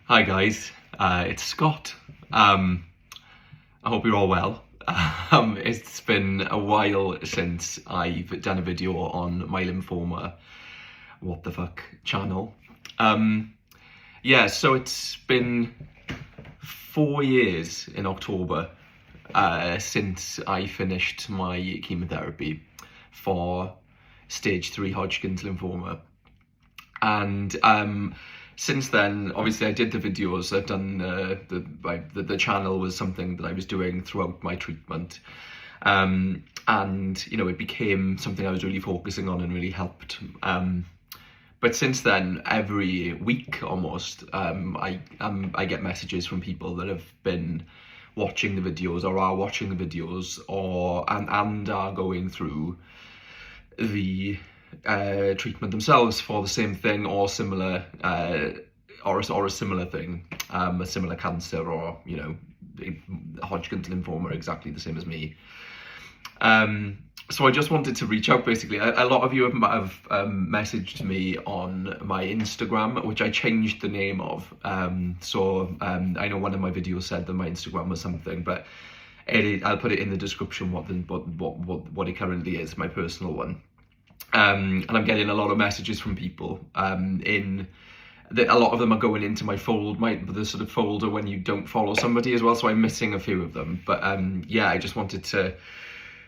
Hi guys, it's Scott. I hope you're all well. It's been a while since I've done a video on my lymphoma, what the fuck channel. So it's been 4 years in October since I finished my chemotherapy for stage 3 Hodgkin's lymphoma. And since then, obviously I did the videos, I've done, the channel was something that I was doing throughout my treatment. And, it became something I was really focusing on and really helped. But since then, every week almost, I get messages from people that have been watching the videos or are watching the videos and are going through the treatment themselves for the same thing or similar or a similar thing, a similar cancer, or Hodgkin's lymphoma, exactly the same as me. So I just wanted to reach out. Basically, a lot of you have messaged me on my Instagram, which I changed the name of. I know one of my videos said that my Instagram was something, but I'll put it in the description what it currently is, my personal one. And I'm getting a lot of messages from people. A lot of them are going into my the sort of folder when you don't follow somebody as well. So I'm missing a few of them. But I just wanted to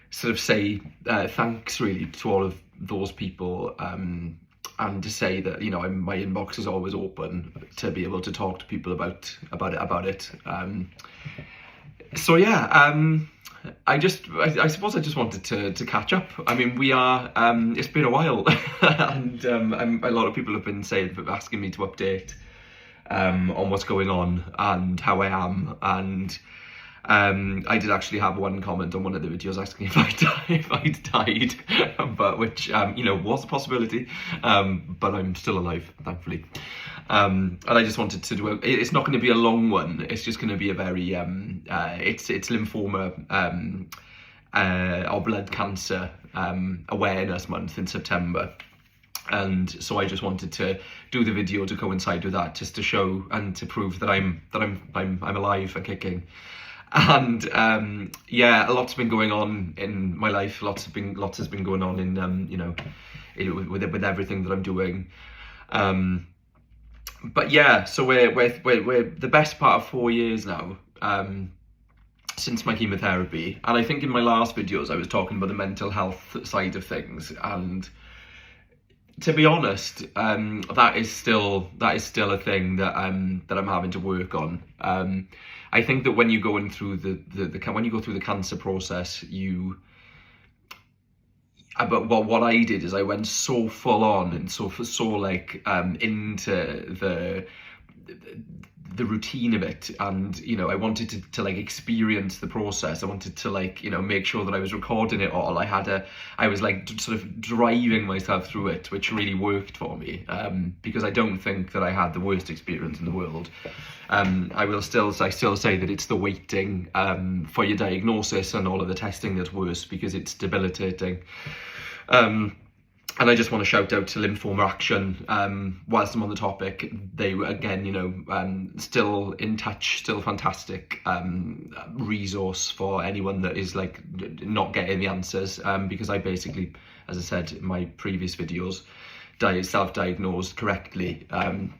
sort of say thanks really to all of those people, and to say that my inbox is always open to be able to talk to people about it. I suppose I just wanted to catch up. I mean, it's been a while, and a lot of people have been asking me to update on what's going on and how I am. And I did actually have one comment on one of the videos asking if I'd died, but which was a possibility. But I'm still alive, thankfully. And I just wanted to do it's not going to be a long one. It's just going to be a very it's lymphoma or blood cancer awareness month in September. And so I just wanted to do the video to coincide with that, just to show and to prove that I'm alive and kicking. And a lot's been going on in my life. Lots has been going on in with everything that I'm doing. So we're the best part of 4 years now since my chemotherapy. And I think in my last videos I was talking about the mental health side of things, and to be honest, that is still a thing that I'm having to work on. I think that when you're going through when you go through the cancer process, but what I did is I went so full on and so into the routine of it, and I wanted to experience the process. I wanted to make sure that I was recording it all. I was sort of driving myself through it, which really worked for me, because I don't think that I had the worst experience in the world. I still say that it's the waiting for your diagnosis and all of the testing that's worse, because it's debilitating. And I just want to shout out to Lymphoma Action. Whilst I'm on the topic, they were, again, still in touch, still fantastic resource for anyone that is not getting the answers. Because I basically, as I said in my previous videos, self-diagnosed correctly.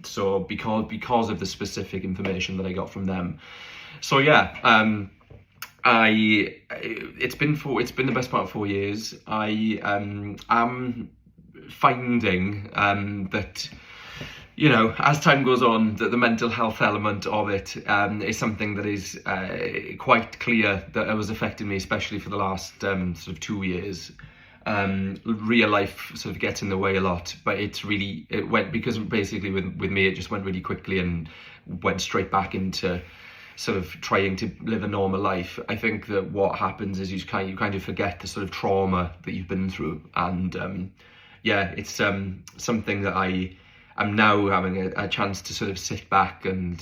So because of the specific information that I got from them. So it's been the best part of 4 years. I am finding that as time goes on, that the mental health element of it is something that is quite clear that it was affecting me, especially for the last sort of 2 years. Real life sort of gets in the way a lot, but because basically with me it just went really quickly and went straight back into sort of trying to live a normal life. I think that what happens is you kind of forget the sort of trauma that you've been through, and it's something that I am now having a chance to sort of sit back and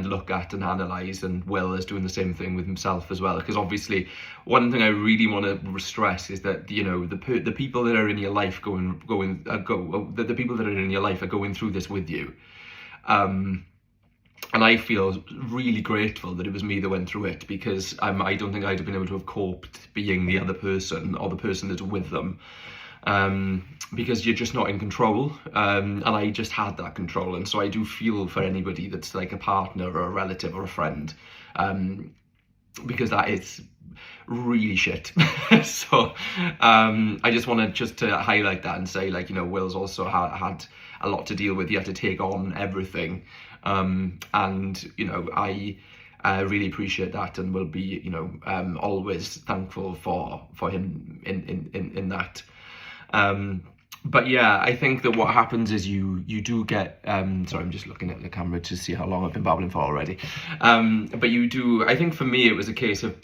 look at and analyse, and Will is doing the same thing with himself as well. Because obviously, one thing I really want to stress is that the people that are in your life the people that are in your life are going through this with you. And I feel really grateful that it was me that went through it, because I don't think I'd have been able to have coped being the other person or the person that's with them, because you're just not in control, and I just had that control. And so I do feel for anybody that's like a partner or a relative or a friend, because that is really shit. So I just want to highlight that and say, like, you know, Will's also had a lot to deal with. He had to take on everything, and you know, I really appreciate that, and will be, you know, always thankful for him in that. But yeah, I think that what happens is you do get, sorry, I'm just looking at the camera to see how long I've been babbling for already. But you do, I think for me it was a case of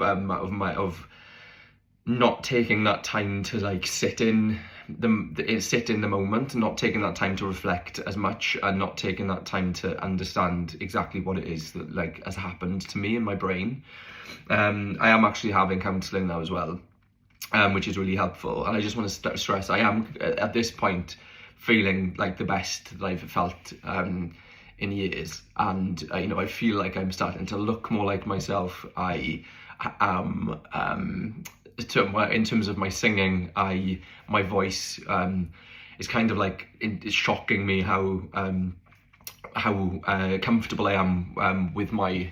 not taking that time to like sit in the moment, not taking that time to reflect as much, and not taking that time to understand exactly what it is that like has happened to me in my brain. I am actually having counselling now as well, which is really helpful. And I just want to stress, I am at this point feeling like the best that I've felt in years, and you know, I feel like I'm starting to look more like myself. I am, in terms of my singing, my voice is kind of like, it's shocking me how comfortable I am with my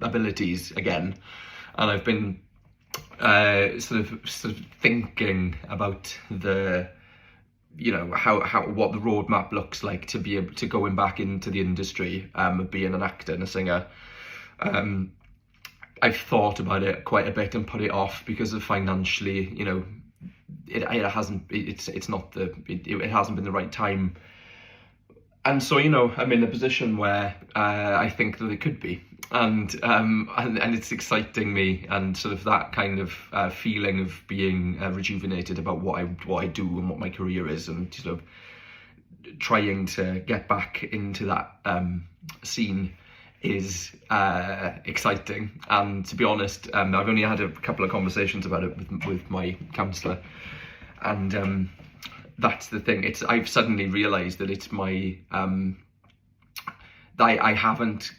abilities again. And I've been sort of thinking about the, you know, how what the roadmap looks like to be able to going back into the industry, of being an actor and a singer. I've thought about it quite a bit and put it off because of financially, you know, it hasn't been the right time. And so, you know, I'm in a position where I think that it could be, and it's exciting me, and sort of that kind of feeling of being rejuvenated about what I do and what my career is, and sort of trying to get back into that scene is exciting. And to be honest, I've only had a couple of conversations about it with my counsellor, and that's the thing. I've suddenly realised that it's my I haven't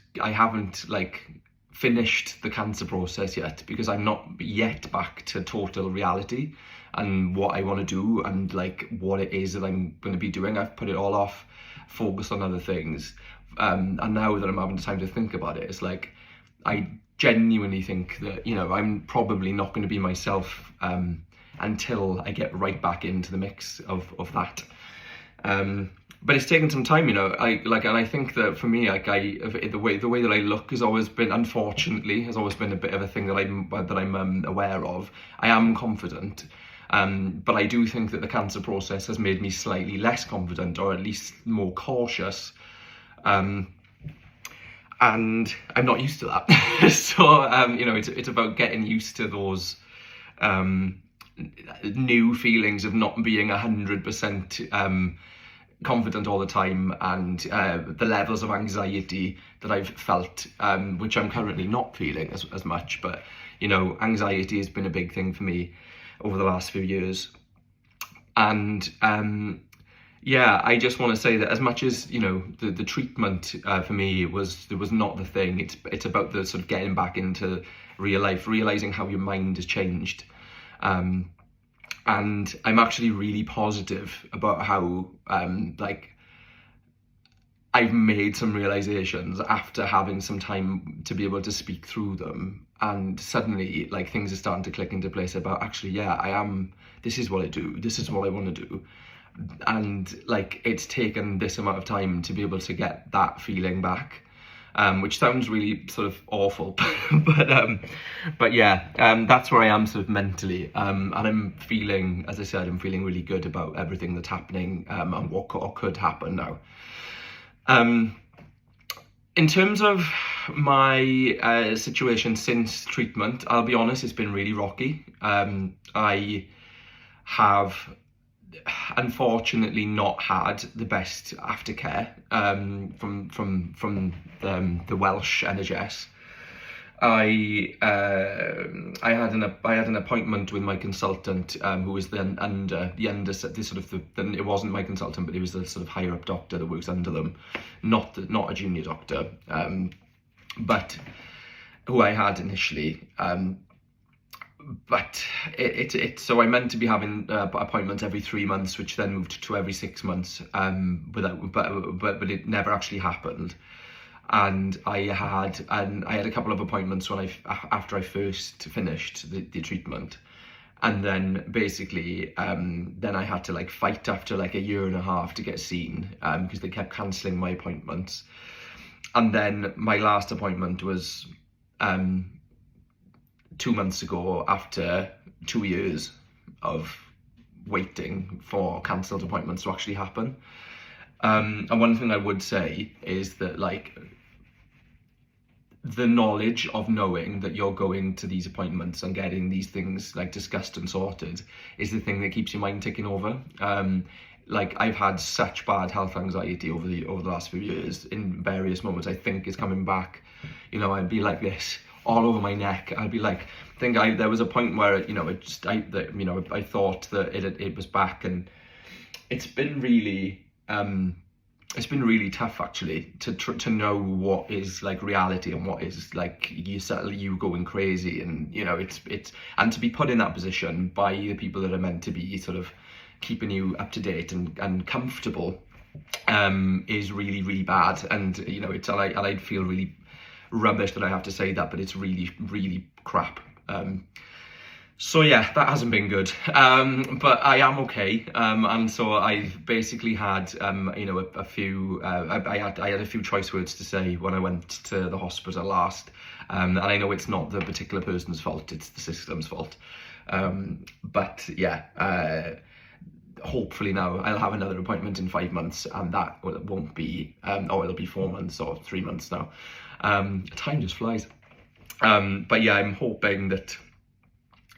like finished the cancer process yet, because I'm not yet back to total reality and what I want to do and like what it is that I'm going to be doing. I've put it all off, focused on other things, and now that I'm having the time to think about it, it's like I genuinely think that, you know, I'm probably not going to be myself until I get right back into the mix of that. But it's taken some time, you know. And I think that for me, like the way that I look has always been, unfortunately, has always been a bit of a thing that I'm aware of. I am confident, but I do think that the cancer process has made me slightly less confident, or at least more cautious. And I'm not used to that. So you know, it's about getting used to those new feelings of not being 100% confident all the time, and the levels of anxiety that I've felt, which I'm currently not feeling as much. But you know, anxiety has been a big thing for me over the last few years. And yeah, I just want to say that as much as, you know, the treatment for me was not the thing. It's about the sort of getting back into real life, realizing how your mind has changed. And I'm actually really positive about how like I've made some realizations after having some time to be able to speak through them, and suddenly like things are starting to click into place about, actually, yeah, this is what I do, this is what I want to do. And like it's taken this amount of time to be able to get that feeling back, which sounds really sort of awful, but yeah, that's where I am sort of mentally, and I'm feeling, as I said, I'm feeling really good about everything that's happening, and what could happen now. In terms of my situation since treatment, I'll be honest, it's been really rocky. I have unfortunately not had the best aftercare from the Welsh NHS. I had an appointment with my consultant, who was then it wasn't my consultant, but he was the sort of higher up doctor that works under them, not a junior doctor, but who I had initially. But so I meant to be having appointments every 3 months, which then moved to every 6 months, but it never actually happened. And I had a couple of appointments after I first finished the treatment, and then basically then I had to like fight after like a year and a half to get seen, because they kept cancelling my appointments. And then my last appointment was 2 months ago, after 2 years of waiting for cancelled appointments to actually happen. And one thing I would say is that, like, the knowledge of knowing that you're going to these appointments and getting these things like discussed and sorted is the thing that keeps your mind ticking over. Like, I've had such bad health anxiety over the last few years in various moments. I think it's coming back. You know, I'd be like this all over my neck. I'd be like, there was a point where, you know, I thought that it was back, and it's been really tough actually to know what is like reality and what is like you going crazy, and you know, it's and to be put in that position by the people that are meant to be sort of keeping you up to date and comfortable is really, really bad. And you know, I feel really rubbish that I have to say that, but it's really, really crap. So yeah, that hasn't been good, but I am okay, and so I've basically had you know, a few I had a few choice words to say when I went to the hospital last, and I know it's not the particular person's fault, it's the system's fault, but yeah, hopefully now I'll have another appointment in 5 months, and that won't be or it'll be 4 months or 3 months now. Time just flies. But yeah, I'm hoping that,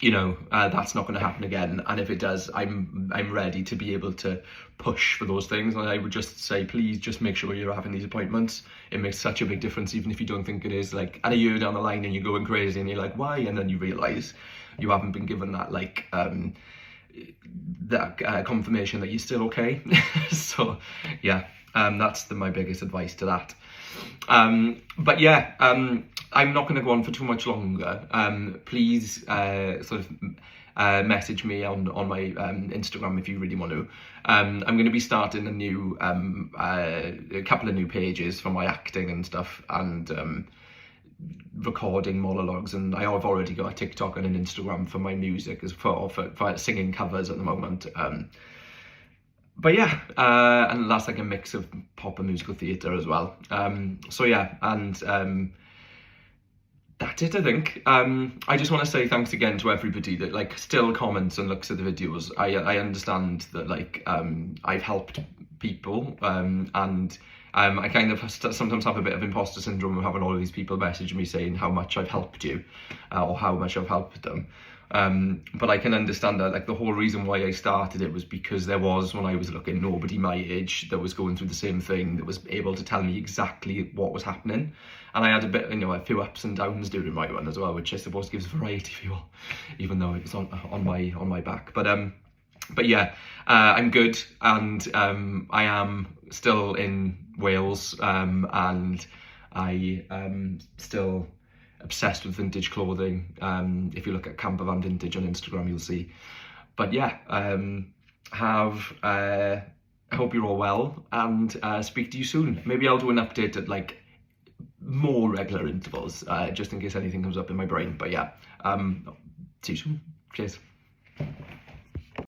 you know, that's not going to happen again, and if it does, I'm ready to be able to push for those things. And I would just say, please just make sure you're having these appointments. It makes such a big difference, even if you don't think it is. Like, and a year down the line and you're going crazy and you're like, why? And then you realise you haven't been given that like confirmation that you're still okay. So yeah, that's my biggest advice to that. But yeah, I'm not going to go on for too much longer. Please sort of message me on my Instagram if you really want to. I'm going to be starting a couple of new pages for my acting and stuff, and recording monologues, and I've already got a TikTok and an Instagram for my music, as for singing covers at the moment. But yeah, and that's like a mix of pop and musical theatre as well. So yeah, and that's it, I think. I just want to say thanks again to everybody that like still comments and looks at the videos. I understand that like I've helped people, and I kind of sometimes have a bit of imposter syndrome of having all of these people message me saying how much I've helped you, or how much I've helped them. But I can understand that, like, the whole reason why I started it was because there was, when I was looking, nobody my age that was going through the same thing, that was able to tell me exactly what was happening. And I had a bit, you know, a few ups and downs during my one as well, which I suppose gives variety for you all, even though it was on my back. But yeah, I'm good, and I am still in Wales, and I am still obsessed with vintage clothing. If you look at Campervan Vintage on Instagram, you'll see. But yeah, I hope you're all well, and speak to you soon. Maybe I'll do an update at like more regular intervals, just in case anything comes up in my brain. But yeah, see you soon. Cheers.